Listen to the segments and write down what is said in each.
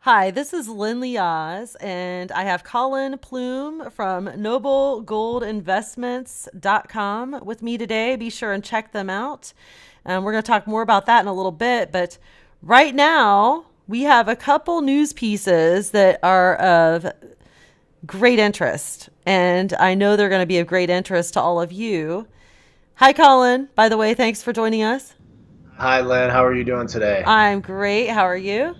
Hi, this is Lynn Oz, and I have Colin Plume from NobleGoldInvestments.com with me today. Be sure and check them out. We're going to talk more about that in a little bit, but right now we have a couple news pieces that are of great interest, and I know they're going to be of great interest to all of you. Hi, Colin. By the way, thanks for joining us. Hi, Len. How are you doing today? I'm great. How are you?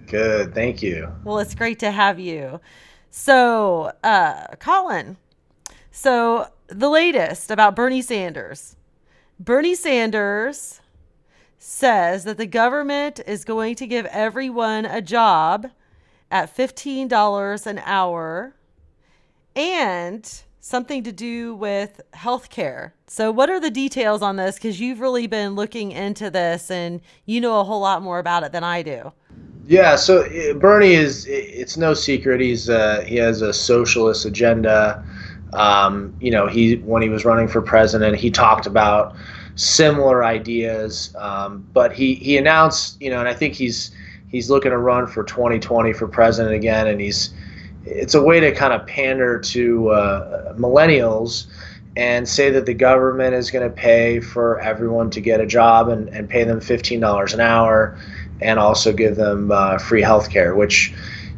Good, thank you. Well, it's great to have you. So, Colin, so the latest about Bernie Sanders. Bernie Sanders says that the government is going to give everyone a job at $15 an hour and something to do with healthcare. So, what are the details on this? Because you've really been looking into this and you know a whole lot more about it than I do. Yeah, so Bernie it's no secret he has a socialist agenda. He when he was running for president, he talked about similar ideas, but he announced, and I think he's looking to run for 2020 for president again, and it's a way to kind of pander to millennials and say that the government is going to pay for everyone to get a job and pay them $15 an hour and also give them free health care, which,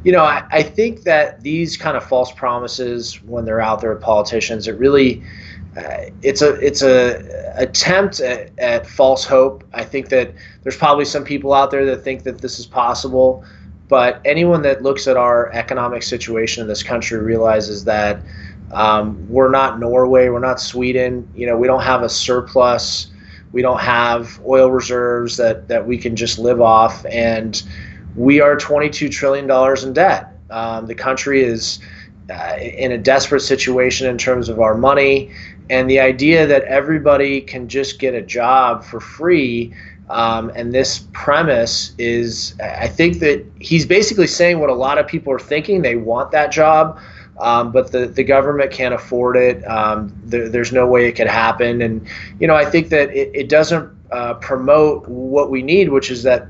I think that these kind of false promises when they're out there with politicians, it's a attempt at false hope. I think that there's probably some people out there that think that this is possible, but anyone that looks at our economic situation in this country realizes that we're not Norway, we're not Sweden. We don't have a surplus. We don't have oil reserves that we can just live off, and we are $22 trillion in debt. The country is in a desperate situation in terms of our money, and the idea that everybody can just get a job for free. And this premise is, I think that he's basically saying what a lot of people are thinking. They want that job, but the government can't afford it. There's no way it could happen. And, I think that it doesn't promote what we need, which is that,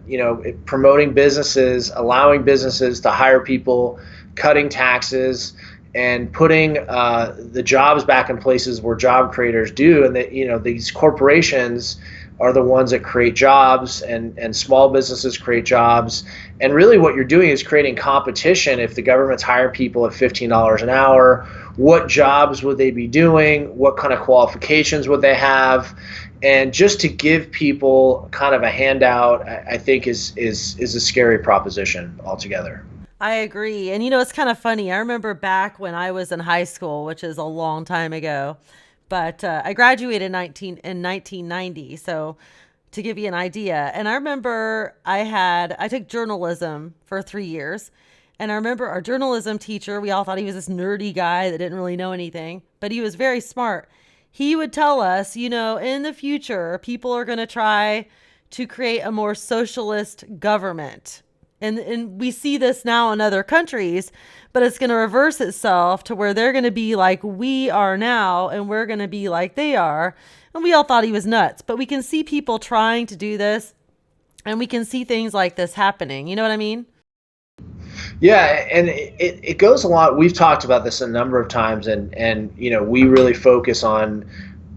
promoting businesses, allowing businesses to hire people, cutting taxes, and putting the jobs back in places where job creators do. And that, these corporations are the ones that create jobs, and small businesses create jobs. And really what you're doing is creating competition. If the government's hiring people at $15 an hour, what jobs would they be doing? What kind of qualifications would they have? And just to give people kind of a handout, I think is a scary proposition altogether. I agree. And it's kind of funny. I remember back when I was in high school, which is a long time ago, but I graduated in 1990. So to give you an idea, and I remember I took journalism for 3 years. And I remember our journalism teacher, we all thought he was this nerdy guy that didn't really know anything, but he was very smart. He would tell us, in the future, people are going to try to create a more socialist government. And we see this now in other countries, but it's going to reverse itself to where they're going to be like we are now and we're going to be like they are. And we all thought he was nuts, but we can see people trying to do this and we can see things like this happening. You know what I mean? Yeah, and it goes a lot. We've talked about this a number of times, and we really focus on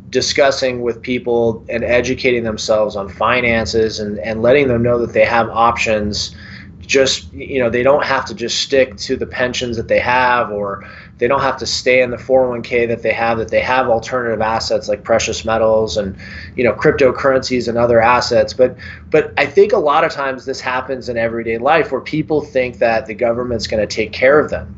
discussing with people and educating themselves on finances and letting them know that they have options. Just, they don't have to just stick to the pensions that they have, or they don't have to stay in the 401k that they have alternative assets like precious metals and cryptocurrencies and other assets. But I think a lot of times this happens in everyday life where people think that the government's going to take care of them.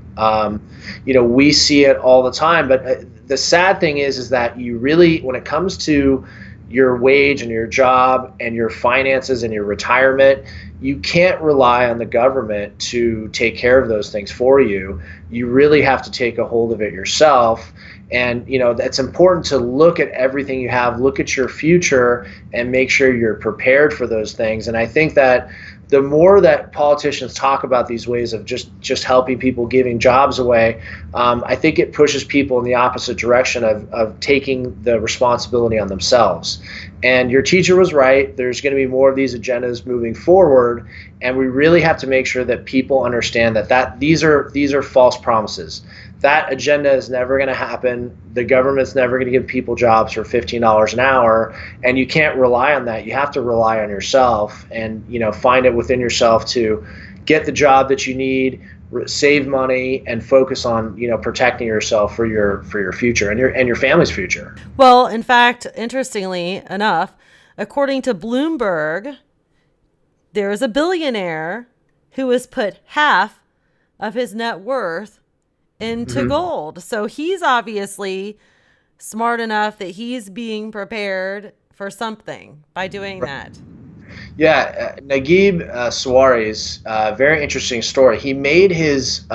We see it all the time, but the sad thing is that you really, when it comes to your wage and your job and your finances and your retirement, you can't rely on the government to take care of those things for you. You really have to take a hold of it yourself. And, that's important to look at everything you have, look at your future, and make sure you're prepared for those things. And I think that the more that politicians talk about these ways of just helping people, giving jobs away, I think it pushes people in the opposite direction of taking the responsibility on themselves. And your teacher was right. There's going to be more of these agendas moving forward, and we really have to make sure that people understand that these are false promises. That agenda is never going to happen. The government's never going to give people jobs for $15 an hour, and you can't rely on that. You have to rely on yourself, and find it within yourself to get the job that you need, save money, and focus on protecting yourself for your future and your family's future. Well, in fact, interestingly enough, according to Bloomberg, there is a billionaire who has put half of his net worth into gold. So he's obviously smart enough that he's being prepared for something by doing that. Yeah, Naguib Sawiris, very interesting story. He made his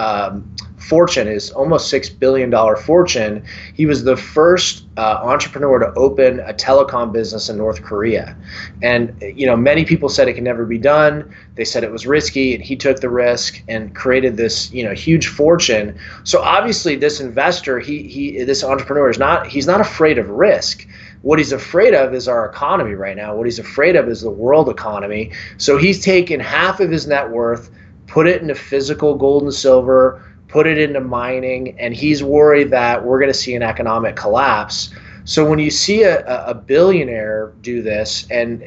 fortune, his almost $6 billion fortune. He was the first entrepreneur to open a telecom business in North Korea. And, many people said it could never be done. They said it was risky, and he took the risk and created this, huge fortune. So obviously this investor, this entrepreneur he's not afraid of risk. What he's afraid of is our economy right now. What he's afraid of is the world economy. So he's taken half of his net worth, put it into physical gold and silver, put it into mining, and he's worried that we're going to see an economic collapse. So when you see a billionaire do this and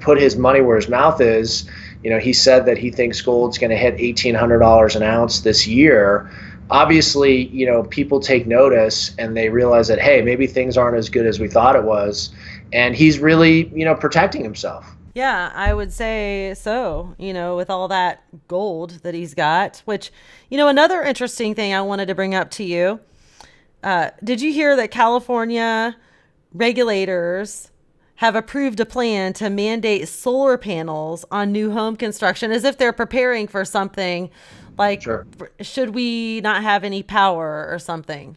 put his money where his mouth is, he said that he thinks gold's going to hit $1,800 an ounce this year. Obviously, people take notice and they realize that, hey, maybe things aren't as good as we thought it was. And he's really, protecting himself. Yeah, I would say so, with all that gold that he's got, which, another interesting thing I wanted to bring up to you. Did you hear that California regulators have approved a plan to mandate solar panels on new home construction, as if they're preparing for something like, Sure. Should we not have any power or something?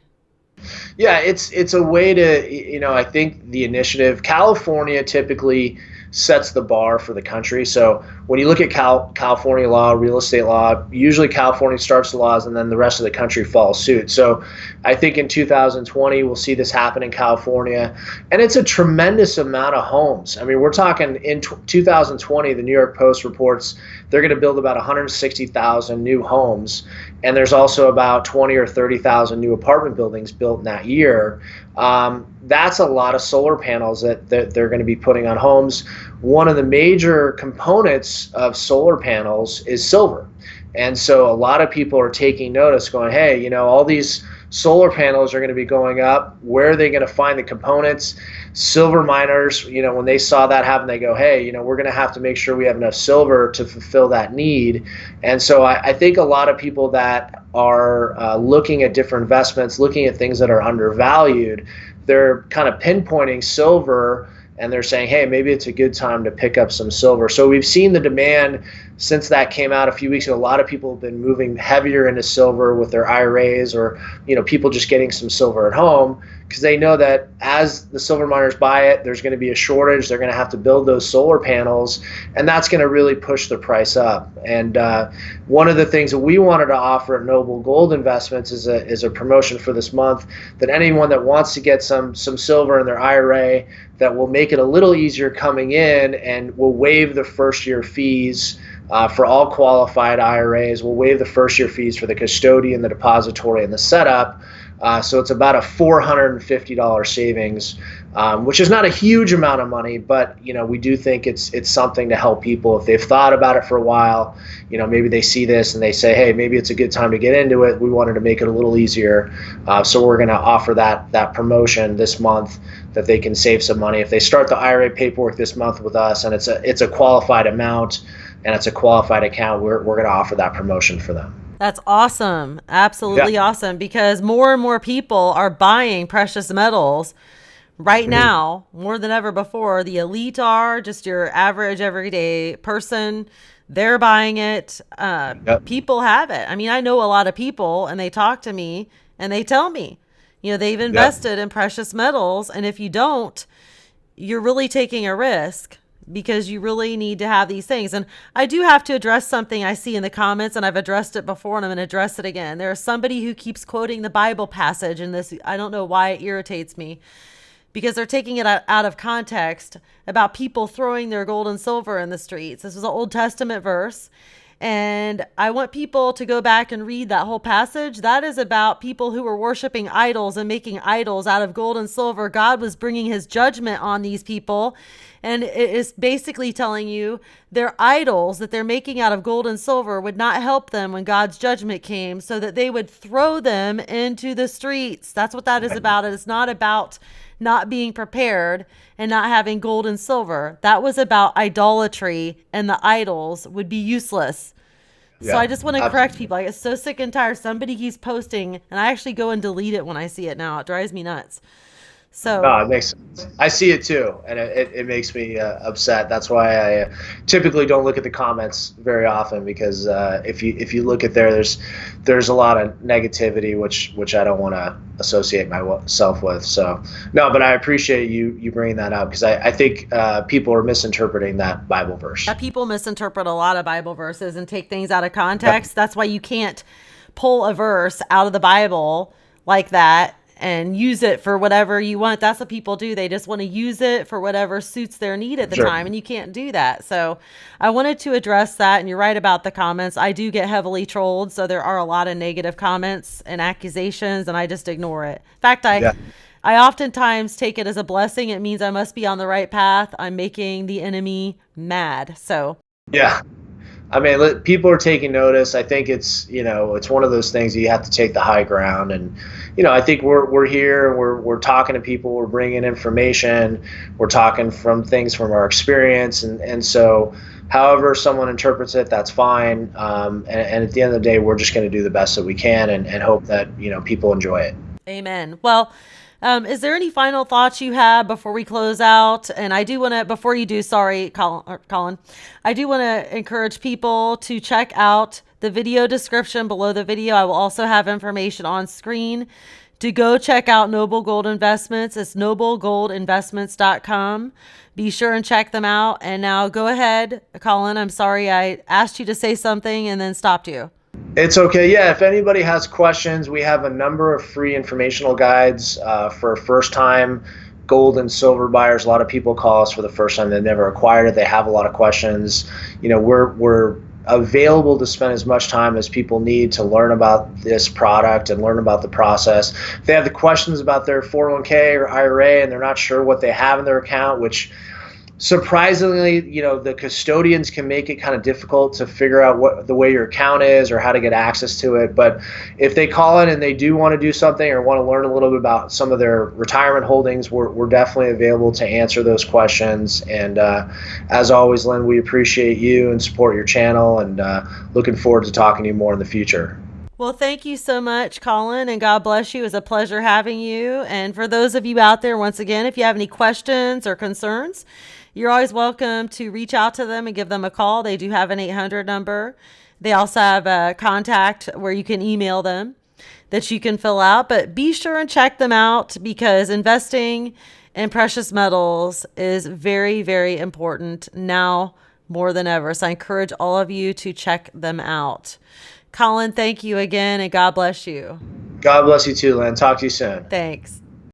Yeah, it's a way to, I think the initiative, California typically sets the bar for the country. So when you look at California law, real estate law, usually California starts the laws and then the rest of the country follows suit. So I think in 2020, we'll see this happen in California. And it's a tremendous amount of homes. I mean, we're talking in 2020, the New York Post reports they're going to build about 160,000 new homes. And there's also about 20 or 30,000 new apartment buildings built in that year. That's a lot of solar panels that they're going to be putting on homes. One of the major components of solar panels is silver. And so a lot of people are taking notice going, hey, all these solar panels are going to be going up. Where are they going to find the components? Silver miners, when they saw that happen, they go, hey, we're going to have to make sure we have enough silver to fulfill that need. And so I think a lot of people that are looking at different investments, looking at things that are undervalued, they're kind of pinpointing silver and they're saying, hey, maybe it's a good time to pick up some silver. So we've seen the demand since that came out a few weeks ago. A lot of people have been moving heavier into silver with their IRAs, or people just getting some silver at home, because they know that as the silver miners buy it, there's going to be a shortage. They're going to have to build those solar panels, and that's going to really push the price up. And one of the things that we wanted to offer at Noble Gold Investments is a promotion for this month, that anyone that wants to get some silver in their IRA, that will make it a little easier coming in, and will waive the first year fees for all qualified IRAs. We'll waive the first year fees for the custodian, the depository, and the setup. So it's about a $450 savings, which is not a huge amount of money, but we do think it's something to help people if they've thought about it for a while. Maybe they see this and they say, hey, maybe it's a good time to get into it. We wanted to make it a little easier, so we're going to offer that promotion this month, that they can save some money if they start the IRA paperwork this month with us, and it's a qualified amount and it's a qualified account. We're going to offer that promotion for them. That's awesome. Absolutely awesome, because more and more people are buying precious metals right now, more than ever before. The elite are, just your average everyday person. They're buying it. People have it. I mean, I know a lot of people, and they talk to me and they tell me, they've invested in precious metals. And if you don't, you're really taking a risk because you really need to have these things. And I do have to address something I see in the comments, and I've addressed it before and I'm going to address it again. There's somebody who keeps quoting the Bible passage in this. I don't know why it irritates me, because they're taking it out of context about people throwing their gold and silver in the streets. This was an Old Testament verse. And I want people to go back and read that whole passage. That is about people who were worshiping idols and making idols out of gold and silver. God was bringing his judgment on these people. And it is basically telling you their idols that they're making out of gold and silver would not help them when God's judgment came, so that they would throw them into the streets. That's what that is about. It's not about not being prepared and not having gold and silver. That was about idolatry, and the idols would be useless. So Yeah, I just want to correct people. I get so sick and tired. Somebody keeps posting, and I actually go and delete it when I see it now. It drives me nuts. So no, it makes sense. I see it too, and it makes me upset. That's why I typically don't look at the comments very often, because if you look at there's a lot of negativity, which I don't want to associate myself with. So no, but I appreciate you bringing that up, because I think people are misinterpreting that Bible verse. yeah, people misinterpret a lot of Bible verses and take things out of context. That's why you can't pull a verse out of the Bible like that and use it for whatever you want. That's what people do. They just want to use it for whatever suits their need at the Sure. time, and you can't do that. So I wanted to address that, and you're right about the comments. I do get heavily trolled, so there are a lot of negative comments and accusations, and I just ignore it. In fact, Yeah. I oftentimes take it as a blessing. It means I must be on the right path. I'm making the enemy mad. So Yeah. I mean, people are taking notice. I think it's one of those things that you have to take the high ground, and I think we're here. We're talking to people. We're bringing information. We're talking from things from our experience, and so however someone interprets it, that's fine. And at the end of the day, we're just going to do the best that we can, and hope that people enjoy it. amen. Well, is there any final thoughts you have before we close out? And I do want to, before you do, sorry, Colin, I do want to encourage people to check out the video description below the video. I will also have information on screen to go check out Noble Gold Investments. It's noblegoldinvestments.com. Be sure and check them out. And now go ahead, Colin. I'm sorry I asked you to say something and then stopped you. It's okay. Yeah, if anybody has questions, we have a number of free informational guides for first-time gold and silver buyers. A lot of people call us for the first time. They've never acquired it. They have a lot of questions. We're available to spend as much time as people need to learn about this product and learn about the process. If they have the questions about their 401k or IRA and they're not sure what they have in their account, which surprisingly, the custodians can make it kind of difficult to figure out what the way your account is or how to get access to it. But if they call in and they do want to do something or want to learn a little bit about some of their retirement holdings, we're definitely available to answer those questions. And as always, Lynn, we appreciate you and support your channel, and looking forward to talking to you more in the future. Well, thank you so much, Colin, and God bless you. It was a pleasure having you. And for those of you out there, once again, if you have any questions or concerns, you're always welcome to reach out to them and give them a call. They do have an 800 number. They also have a contact where you can email them that you can fill out. But be sure and check them out, because investing in precious metals is very, very important now more than ever. So I encourage all of you to check them out. Colin, thank you again, and God bless you. God bless you too, Lynn. Talk to you soon. Thanks.